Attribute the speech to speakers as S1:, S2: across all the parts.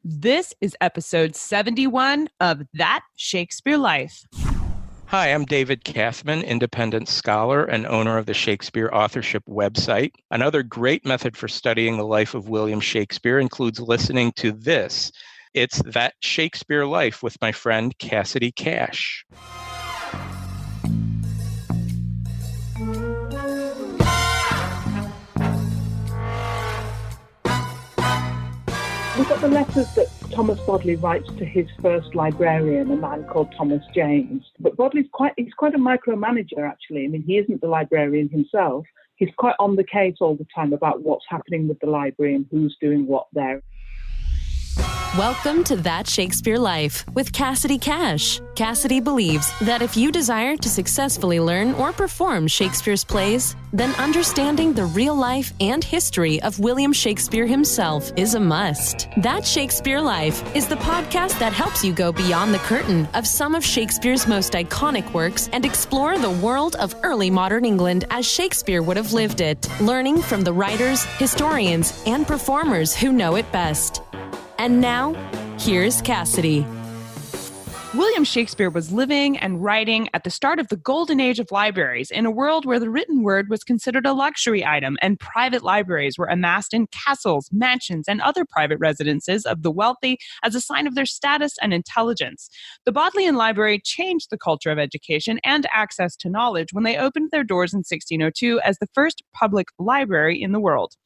S1: This is episode 71 of That Shakespeare Life.
S2: Hi, I'm David Kathman, independent scholar and owner of the Shakespeare Authorship website. Another great method for studying the life of William Shakespeare includes listening to this. It's That Shakespeare Life with my friend Cassidy Cash.
S3: We've got the letters that Thomas Bodley writes to his first librarian, a man called Thomas James. But Bodley's quite a micromanager, actually. I mean, he isn't the librarian himself. He's quite on the case all the time about what's happening with the library and who's doing what there.
S4: Welcome to That Shakespeare Life with Cassidy Cash. Cassidy believes that if you desire to successfully learn or perform Shakespeare's plays, then understanding the real life and history of William Shakespeare himself is a must. That Shakespeare Life is the podcast that helps you go beyond the curtain of some of Shakespeare's most iconic works and explore the world of early modern England as Shakespeare would have lived it, learning from the writers, historians, and performers who know it best. And now, here's Cassidy.
S1: William Shakespeare was living and writing at the start of the golden age of libraries in a world where the written word was considered a luxury item and private libraries were amassed in castles, mansions, and other private residences of the wealthy as a sign of their status and intelligence. The Bodleian Library changed the culture of education and access to knowledge when they opened their doors in 1602 as the first public library in the world.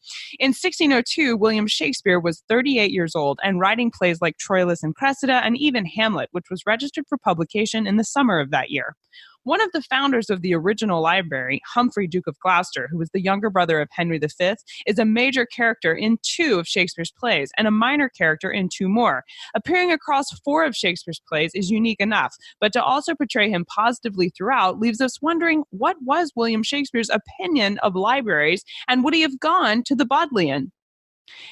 S1: In 1602, William Shakespeare was 38 years old and writing plays like Troilus and Cressida and even Hamlet, which was registered for publication in the summer of that year. One of the founders of the original library, Humfrey, Duke of Gloucester, who was the younger brother of Henry V, is a major character in 2 of Shakespeare's plays and a minor character in 2 more. Appearing across 4 of Shakespeare's plays is unique enough, but to also portray him positively throughout leaves us wondering what was William Shakespeare's opinion of libraries and would he have gone to the Bodleian?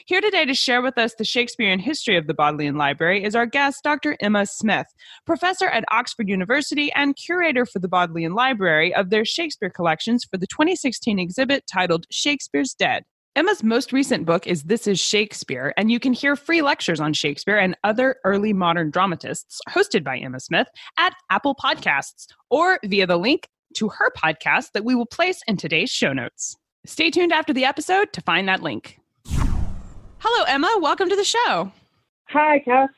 S1: Here today to share with us the Shakespearean history of the Bodleian Library is our guest, Dr. Emma Smith, professor at Oxford University and curator for the Bodleian Library of their Shakespeare collections for the 2016 exhibit titled Shakespeare's Dead. Emma's most recent book is This is Shakespeare, and you can hear free lectures on Shakespeare and other early modern dramatists hosted by Emma Smith at Apple Podcasts or via the link to her podcast that we will place in today's show notes. Stay tuned after the episode to find that link. Hello, Emma. Welcome to the show.
S3: Hi, Cass.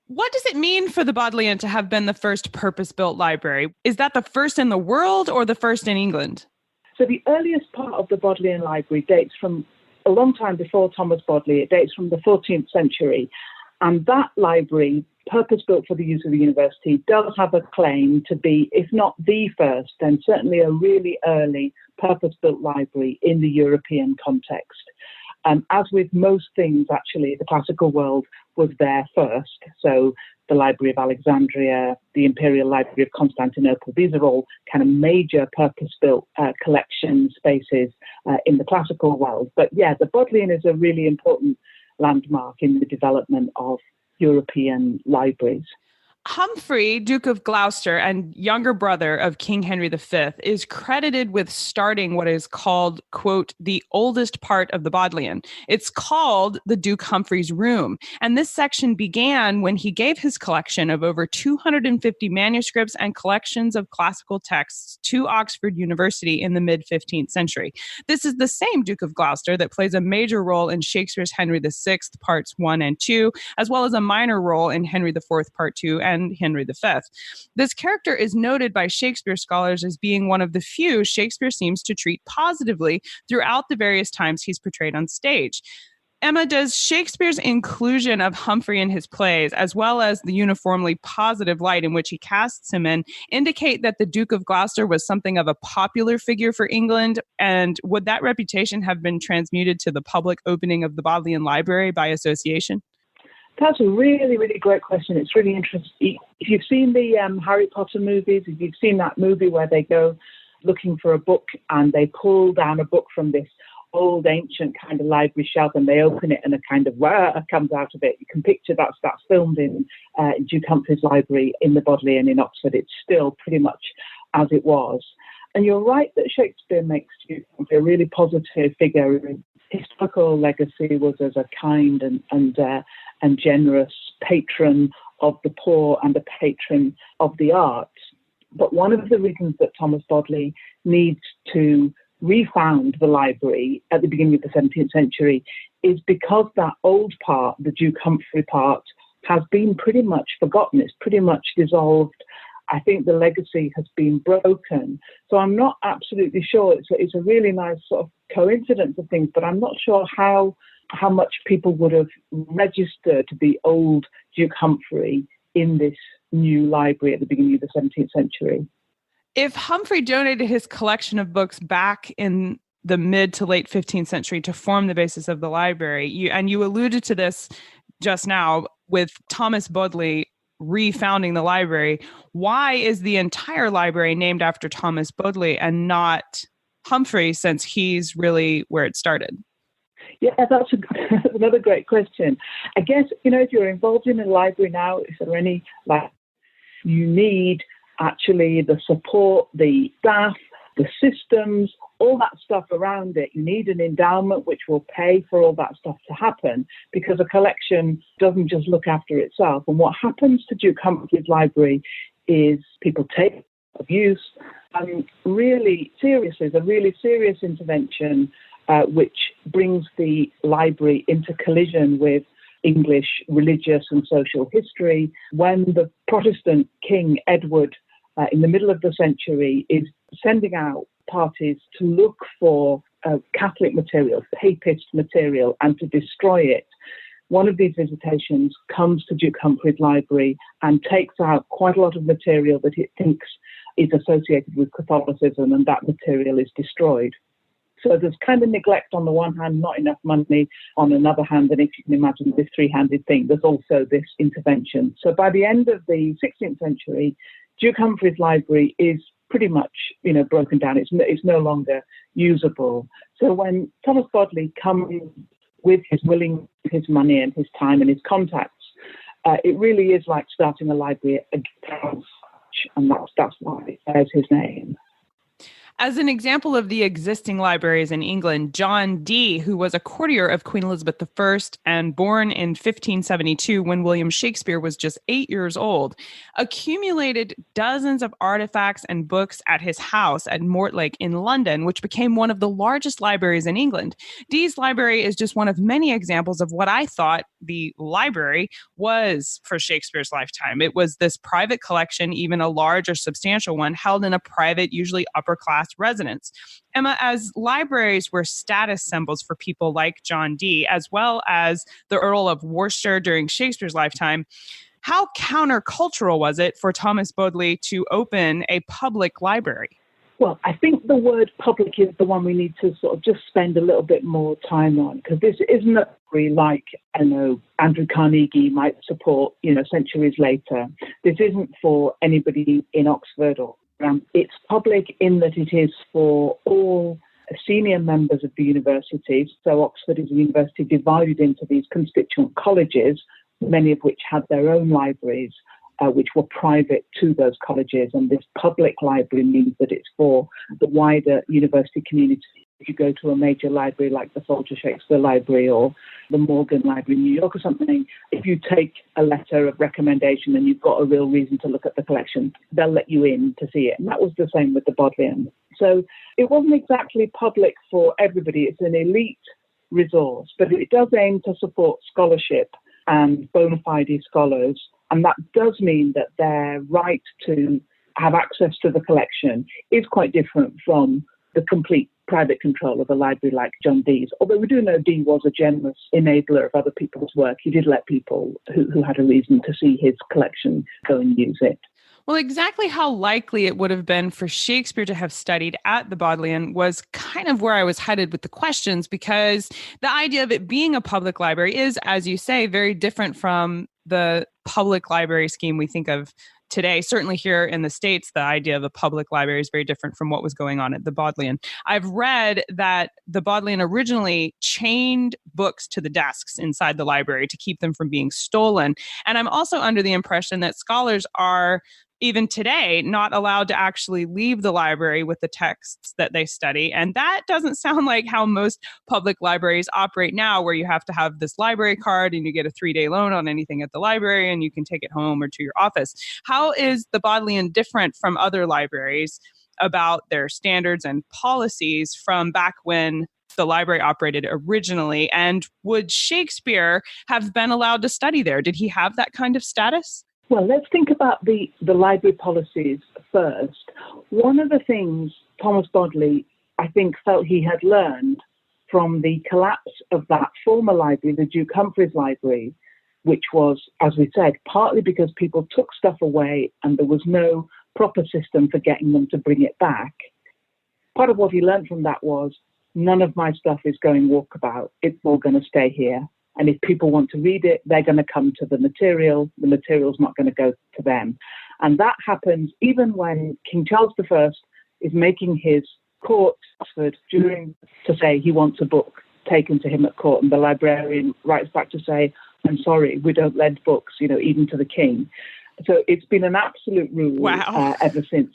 S1: What does it mean for the Bodleian to have been the first purpose-built library? Is that the first in the world or the first in England?
S3: So the earliest part of the Bodleian Library dates from a long time before Thomas Bodley. It dates from the 14th century. And that library, purpose-built for the use of the university, does have a claim to be, if not the first, then certainly a really early purpose-built library in the European context. As with most things, actually, the classical world was there first. So the Library of Alexandria, the Imperial Library of Constantinople, these are all kind of major purpose-built collection spaces in the classical world. But yeah, the Bodleian is a really important landmark in the development of European libraries.
S1: Humfrey, Duke of Gloucester and younger brother of King Henry V, is credited with starting what is called, quote, the oldest part of the Bodleian. It's called the Duke Humfrey's Room. And this section began when he gave his collection of over 250 manuscripts and collections of classical texts to Oxford University in the mid-15th century. This is the same Duke of Gloucester that plays a major role in Shakespeare's Henry VI, parts 1 and 2, as well as a minor role in Henry IV, part 2, and Henry V. This character is noted by Shakespeare scholars as being one of the few Shakespeare seems to treat positively throughout the various times he's portrayed on stage. Emma, does Shakespeare's inclusion of Humfrey in his plays, as well as the uniformly positive light in which he casts him in, indicate that the Duke of Gloucester was something of a popular figure for England? And would that reputation have been transmuted to the public opening of the Bodleian Library by association?
S3: That's a really, really great question. It's really interesting. If you've seen the Harry Potter movies, if you've seen that movie where they go looking for a book and they pull down a book from this old ancient kind of library shelf and they open it and a kind of comes out of it, you can picture that's filmed in Duke Humfrey's library in the Bodleian in Oxford. It's still pretty much as it was. And you're right that Shakespeare makes Duke Humfrey a really positive figure historical legacy was as a kind and generous patron of the poor and a patron of the arts. But one of the reasons that Thomas Bodley needs to refound the library at the beginning of the 17th century is because that old part, the Duke Humfrey part, has been pretty much forgotten. It's pretty much dissolved. I think the legacy has been broken. So I'm not absolutely sure. It's a really nice sort of coincidence of things, but I'm not sure how much people would have registered the old Duke Humfrey in this new library at the beginning of the 17th century.
S1: If Humfrey donated his collection of books back in the mid to late 15th century to form the basis of the library, you alluded to this just now with Thomas Bodley refounding the library, why is the entire library named after Thomas Bodley and not Humfrey, since he's really where it started?
S3: Yeah, that's another great question. I guess, if you're involved in a library now, is there any, you need actually the support, the staff, the systems, all that stuff around it. You need an endowment which will pay for all that stuff to happen, because a collection doesn't just look after itself. And what happens to Duke Humfrey's library is people take abuse, and really serious intervention which brings the library into collision with English religious and social history. When the Protestant King Edward, in the middle of the century, is sending out parties to look for Catholic material, papist material, and to destroy it, one of these visitations comes to Duke Humfrey's library and takes out quite a lot of material that it thinks is associated with Catholicism, and that material is destroyed. So there's kind of neglect on the one hand, not enough money on another hand, and if you can imagine this three-handed thing, there's also this intervention. So by the end of the 16th century, Duke Humfrey's library is pretty much, broken down. It's no longer usable. So when Thomas Bodley comes with his money and his time and his contacts, it really is like starting a library again, and that's why it bears his name.
S1: As an example of the existing libraries in England, John Dee, who was a courtier of Queen Elizabeth I and born in 1572 when William Shakespeare was just 8 years old, accumulated dozens of artifacts and books at his house at Mortlake in London, which became one of the largest libraries in England. Dee's library is just one of many examples of what I thought the library was for Shakespeare's lifetime. It was this private collection, even a large or substantial one, held in a private, usually upper-class residence. Emma, as libraries were status symbols for people like John Dee, as well as the Earl of Worcester during Shakespeare's lifetime, how countercultural was it for Thomas Bodley to open a public library?
S3: Well, I think the word public is the one we need to sort of just spend a little bit more time on, because this isn't a library like, Andrew Carnegie might support, centuries later. This isn't for anybody in Oxford or it's public in that it is for all senior members of the university. So Oxford is a university divided into these constituent colleges, many of which had their own libraries, which were private to those colleges. And this public library means that it's for the wider university community. If you go to a major library like the Folger Shakespeare Library or the Morgan Library in New York or something, if you take a letter of recommendation and you've got a real reason to look at the collection, they'll let you in to see it. And that was the same with the Bodleian. So it wasn't exactly public for everybody. It's an elite resource, but it does aim to support scholarship and bona fide scholars. And that does mean that their right to have access to the collection is quite different from the complete private control of a library like John Dee's. Although we do know Dee was a generous enabler of other people's work. He did let people who had a reason to see his collection go and use it.
S1: Well, exactly how likely it would have been for Shakespeare to have studied at the Bodleian was kind of where I was headed with the questions, because the idea of it being a public library is, as you say, very different from the public library scheme we think of today. Certainly here in the States, the idea of a public library is very different from what was going on at the Bodleian. I've read that the Bodleian originally chained books to the desks inside the library to keep them from being stolen. And I'm also under the impression that scholars are even today, not allowed to actually leave the library with the texts that they study. And that doesn't sound like how most public libraries operate now, where you have to have this library card and you get a 3-day loan on anything at the library and you can take it home or to your office. How is the Bodleian different from other libraries about their standards and policies from back when the library operated originally? And would Shakespeare have been allowed to study there? Did he have that kind of status?
S3: Well, let's think about the library policies first. One of the things Thomas Bodley, I think, felt he had learned from the collapse of that former library, the Duke Humfrey's library, which was, as we said, partly because people took stuff away and there was no proper system for getting them to bring it back. Part of what he learned from that was, none of my stuff is going walkabout. It's all going to stay here. And if people want to read it, they're going to come to the material. The material's not going to go to them. And that happens even when King Charles I is making his court Oxford to say he wants a book taken to him at court. And the librarian writes back to say, I'm sorry, we don't lend books, even to the king. So it's been an absolute rule ever since.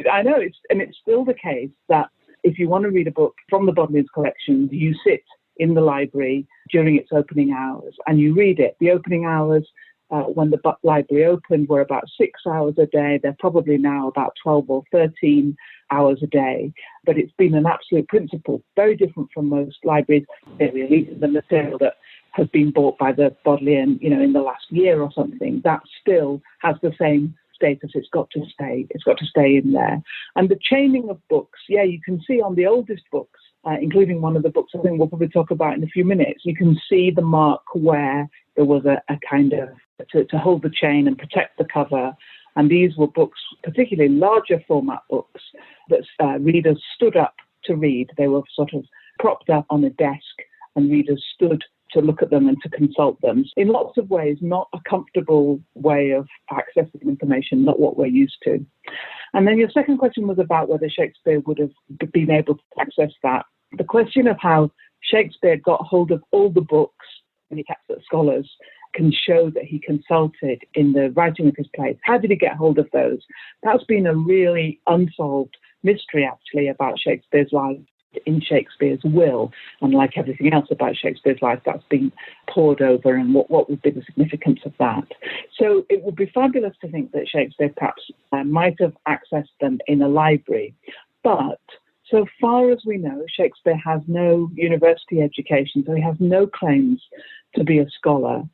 S3: I know, it's still the case that if you want to read a book from the Bodleian collection, you sit in the library during its opening hours and you read it. The opening hours when the library opened were about 6 hours a day. They're probably now about 12 or 13 hours a day. But it's been an absolute principle, very different from most libraries. Really, the material that has been bought by the Bodleian, in the last year or something, that still has the same status. It's got to stay. It's got to stay in there. And the chaining of books, you can see on the oldest books, including one of the books I think we'll probably talk about in a few minutes, you can see the mark where there was a kind of, to hold the chain and protect the cover. And these were books, particularly larger format books, that readers stood up to read. They were sort of propped up on a desk and readers stood to look at them and to consult them. In lots of ways, not a comfortable way of accessing information, not what we're used to. And then your second question was about whether Shakespeare would have been able to access that. The question of how Shakespeare got hold of all the books and he kept at scholars can show that he consulted in the writing of his plays. How did he get hold of those? That's been a really unsolved mystery, actually, about Shakespeare's life in Shakespeare's will. And like everything else about Shakespeare's life, that's been pored over, and what would be the significance of that. So it would be fabulous to think that Shakespeare perhaps might have accessed them in a library. But so far as we know, Shakespeare has no university education, so he has no claims to be a scholar.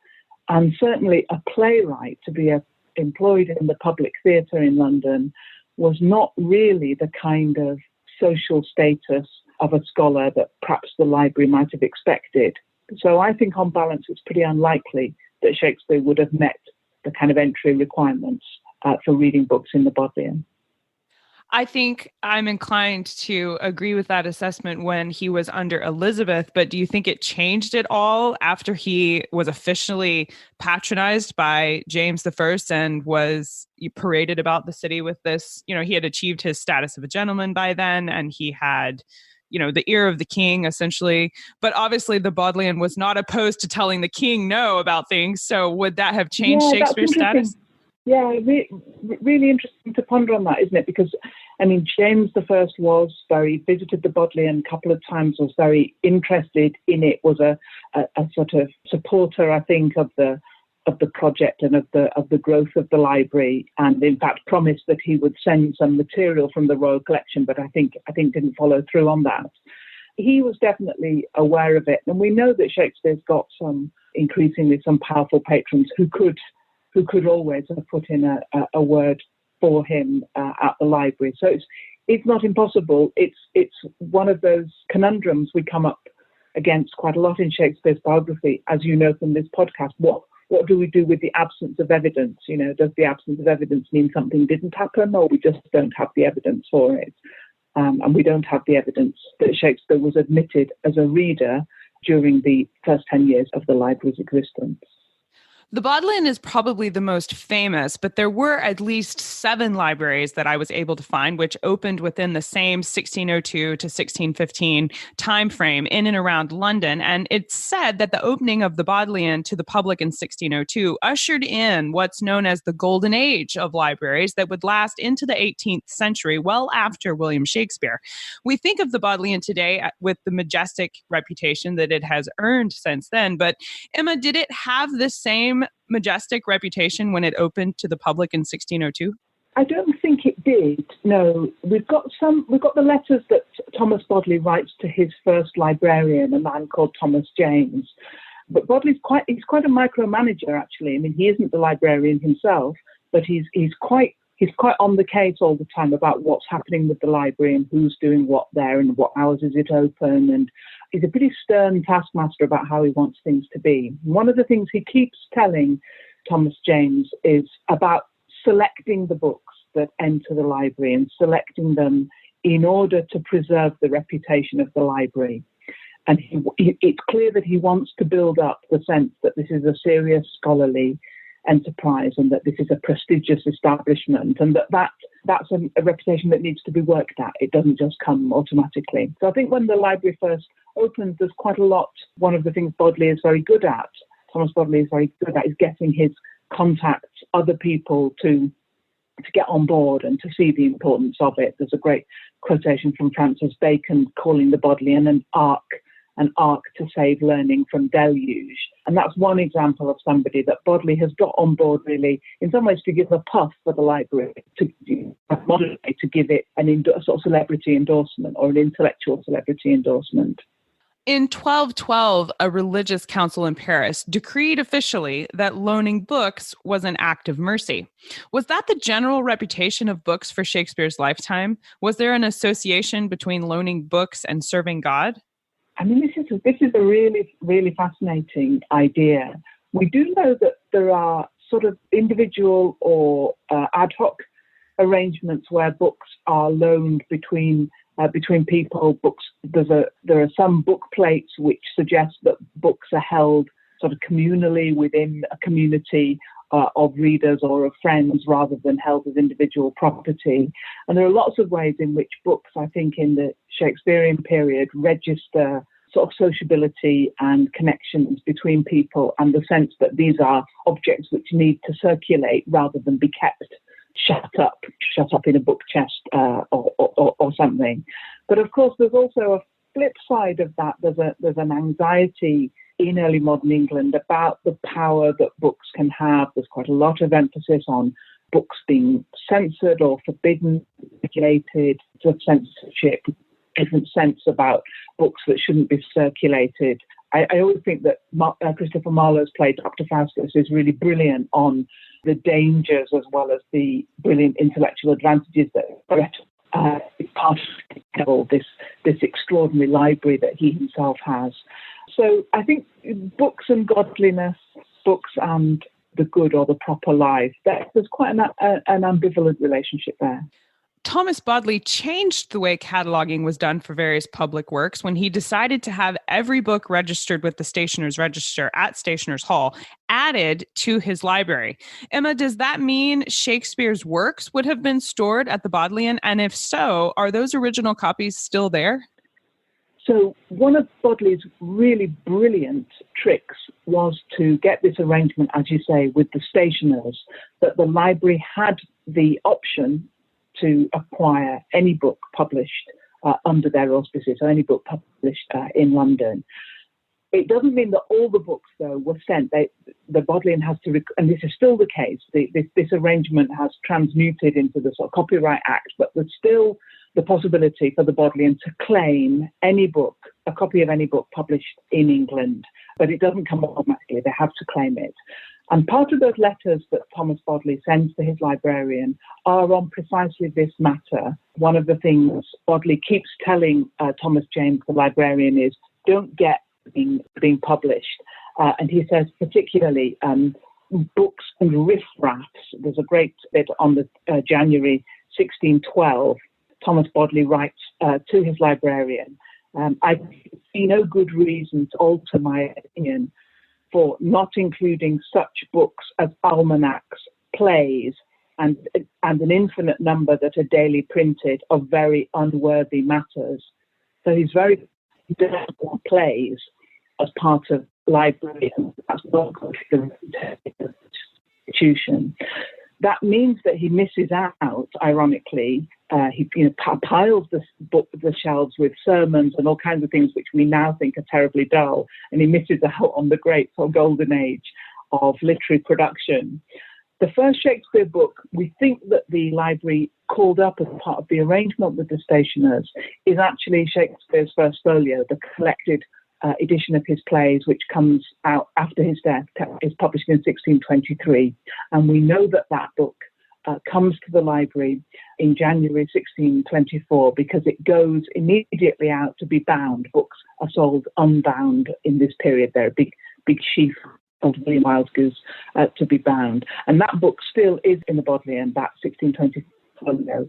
S3: And certainly a playwright to be employed in the public theatre in London was not really the kind of social status of a scholar that perhaps the library might have expected. So I think on balance, it's pretty unlikely that Shakespeare would have met the kind of entry requirements for reading books in the Bodleian.
S1: I think I'm inclined to agree with that assessment when he was under Elizabeth, but do you think it changed at all after he was officially patronized by James I and was paraded about the city with this? He had achieved his status of a gentleman by then, and he had, the ear of the king, essentially. But obviously the Bodleian was not opposed to telling the king no about things. So would that have changed Shakespeare's status?
S3: Yeah, really interesting to ponder on that, isn't it? Because, James I visited the Bodleian a couple of times, was very interested in it, was a sort of supporter, I think, of the project and of the growth of the library, and in fact promised that he would send some material from the royal collection, but I think didn't follow through on that. He was definitely aware of it, and we know that Shakespeare's got increasingly some powerful patrons who could always have put in a word for him at the library. So it's not impossible. It's one of those conundrums we come up against quite a lot in Shakespeare's biography, as you know from this podcast. What do we do with the absence of evidence? Does the absence of evidence mean something didn't happen, or we just don't have the evidence for it? And we don't have the evidence that Shakespeare was admitted as a reader during the first 10 years of the library's existence.
S1: The Bodleian is probably the most famous, but there were at least 7 libraries that I was able to find, which opened within the same 1602 to 1615 timeframe in and around London. And it's said that the opening of the Bodleian to the public in 1602 ushered in what's known as the Golden Age of libraries that would last into the 18th century, well after William Shakespeare. We think of the Bodleian today with the majestic reputation that it has earned since then. But Emma, did it have the same majestic reputation when it opened to the public in 1602?
S3: I don't think it did. No, we've got the letters that Thomas Bodley writes to his first librarian, a man called Thomas James. But Bodley's quite a micromanager, actually. I mean, he isn't the librarian himself, but he's quite on the case all the time about what's happening with the library and who's doing what there and what hours is it open. And he's a pretty stern taskmaster about how he wants things to be. One of the things he keeps telling Thomas James is about selecting the books that enter the library and selecting them in order to preserve the reputation of the library. And it's clear that he wants to build up the sense that this is a serious scholarly enterprise and that this is a prestigious establishment, and that's a reputation that needs to be worked at. It doesn't just come automatically. So I think when the library first opened, there's quite a lot. One of the things Bodley is very good at, Thomas Bodley is very good at, is getting his contacts, other people to get on board and to see the importance of it. There's a great quotation from Francis Bacon calling the Bodleian an ark to save learning from deluge. And that's one example of somebody that Bodley has got on board, really, in some ways to give a puff for the library, to give it a sort of celebrity endorsement or an intellectual celebrity endorsement.
S1: In 1212, a religious council in Paris decreed officially that loaning books was an act of mercy. Was that the general reputation of books for Shakespeare's lifetime? Was there an association between loaning books and serving God?
S3: I mean, this is a really, really fascinating idea. We do know that there are sort of individual or ad hoc arrangements where books are loaned between people. There are some book plates which suggest that books are held sort of communally within a community of readers or of friends rather than held as individual property. And there are lots of ways in which books, I think, in the Shakespearean period register sort of sociability and connections between people and the sense that these are objects which need to circulate rather than be kept shut up in a book chest or something. But of course, there's also a flip side of that. There's an anxiety in early modern England about the power that books can have. There's quite a lot of emphasis on books being censored or forbidden, regulated, sort of censorship, different sense about books that shouldn't be circulated. I always think that Christopher Marlowe's play Dr. Faustus is really brilliant on the dangers as well as the brilliant intellectual advantages that is part of this extraordinary library that he himself has. So I think books and godliness, books and the good or the proper life, there's quite an ambivalent relationship there.
S1: Thomas Bodley changed the way cataloging was done for various public works when he decided to have every book registered with the Stationer's Register at Stationer's Hall added to his library. Emma, does that mean Shakespeare's works would have been stored at the Bodleian? And if so, are those original copies still there?
S3: So one of Bodley's really brilliant tricks was to get this arrangement, as you say, with the stationers, that the library had the option to acquire any book published under their auspices, or any book published in London. It doesn't mean that all the books, though, were sent. The Bodleian has to, and this is still the case, this arrangement has transmuted into the sort of Copyright Act, but there's still the possibility for the Bodleian to claim any book, a copy of any book published in England, but it doesn't come automatically. They have to claim it. And part of those letters that Thomas Bodley sends to his librarian are on precisely this matter. One of the things Bodley keeps telling Thomas James, the librarian, is don't get being published. And he says particularly books and riffraffs. There's a great bit on the January 1612. Thomas Bodley writes to his librarian, I see no good reason to alter my opinion for not including such books as almanacs, plays, and an infinite number that are daily printed of very unworthy matters. So he doesn't want plays as part of library, and that's not the institution. That means that he misses out, ironically. He piles the shelves with sermons and all kinds of things which we now think are terribly dull, and he misses out on the great or golden age of literary production. The first Shakespeare book, we think that the library called up as part of the arrangement with the stationers, is actually Shakespeare's first folio, the collected edition of his plays, which comes out after his death, is published in 1623. And we know that that book comes to the library in January 1624 because it goes immediately out to be bound. Books are sold unbound in this period. They're a big sheaf of William Wildgoose to be bound. And that book still is in the Bodleian, that 1624 folio.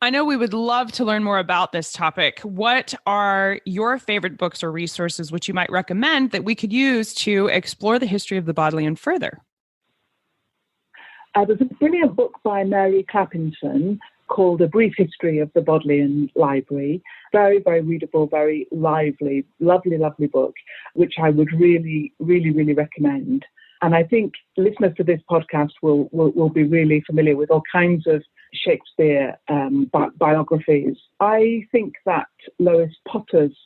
S1: I know we would love to learn more about this topic. What are your favorite books or resources which you might recommend that we could use to explore the history of the Bodleian further?
S3: There's a brilliant book by Mary Clappinson called A Brief History of the Bodleian Library. Very, very readable, very lively, lovely, lovely book, which I would really, really, really recommend. And I think listeners to this podcast will be really familiar with all kinds of Shakespeare biographies. I think that Lois Potter's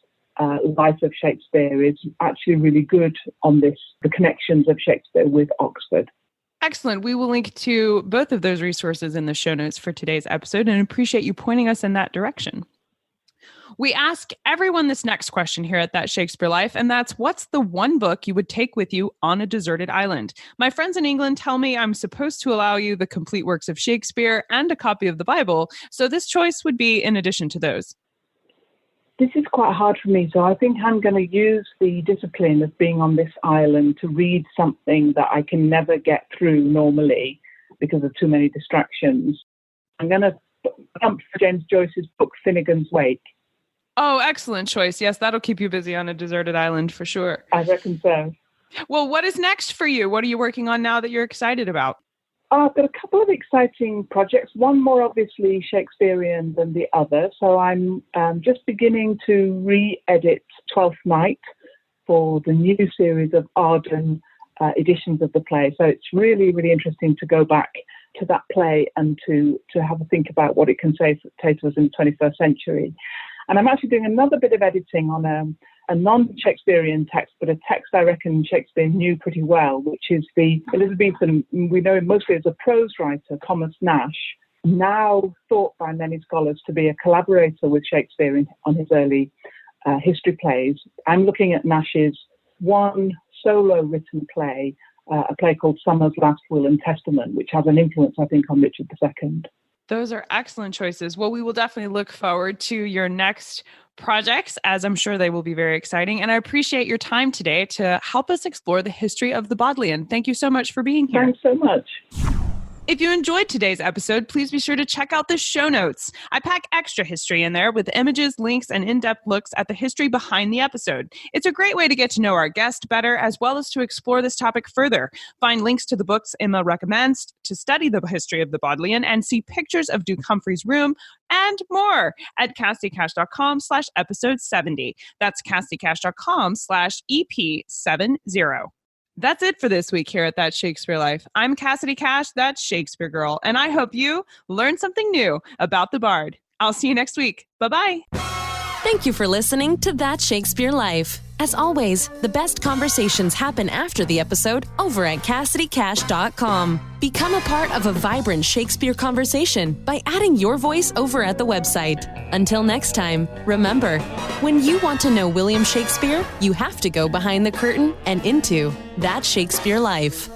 S3: Life of Shakespeare is actually really good on this, the connections of Shakespeare with Oxford.
S1: Excellent. We will link to both of those resources in the show notes for today's episode and appreciate you pointing us in that direction. We ask everyone this next question here at That Shakespeare Life, and that's, what's the one book you would take with you on a deserted island? My friends in England tell me I'm supposed to allow you the complete works of Shakespeare and a copy of the Bible, so this choice would be in addition to those.
S3: This is quite hard for me, so I think I'm going to use the discipline of being on this island to read something that I can never get through normally because of too many distractions. I'm going to jump for James Joyce's book, Finnegan's Wake.
S1: Oh, excellent choice. Yes, that'll keep you busy on a deserted island for sure.
S3: I reckon so.
S1: Well, what is next for you? What are you working on now that you're excited about?
S3: I've got a couple of exciting projects, one more obviously Shakespearean than the other. So I'm just beginning to re-edit Twelfth Night for the new series of Arden editions of the play. So it's really, really interesting to go back to that play and to have a think about what it can say to us in the 21st century. And I'm actually doing another bit of editing on a non-Shakespearean text, but a text I reckon Shakespeare knew pretty well, which is the Elizabethan, we know him mostly as a prose writer, Thomas Nash, now thought by many scholars to be a collaborator with Shakespeare on his early history plays. I'm looking at Nash's one solo written play, a play called Summer's Last Will and Testament, which has an influence, I think, on Richard II.
S1: Those are excellent choices. Well, we will definitely look forward to your next projects, as I'm sure they will be very exciting. And I appreciate your time today to help us explore the history of the Bodleian. Thank you so much for being here.
S3: Thanks so much.
S1: If you enjoyed today's episode, please be sure to check out the show notes. I pack extra history in there with images, links, and in-depth looks at the history behind the episode. It's a great way to get to know our guest better, as well as to explore this topic further. Find links to the books Emma recommends to study the history of the Bodleian and see pictures of Duke Humfrey's room and more at CassidyCash.com/episode 70. That's CassidyCash.com/EP70. That's it for this week here at That Shakespeare Life. I'm Cassidy Cash, that Shakespeare girl, and I hope you learned something new about the Bard. I'll see you next week. Bye-bye.
S4: Thank you for listening to That Shakespeare Life. As always, the best conversations happen after the episode over at CassidyCash.com. Become a part of a vibrant Shakespeare conversation by adding your voice over at the website. Until next time, remember, when you want to know William Shakespeare, you have to go behind the curtain and into That Shakespeare Life.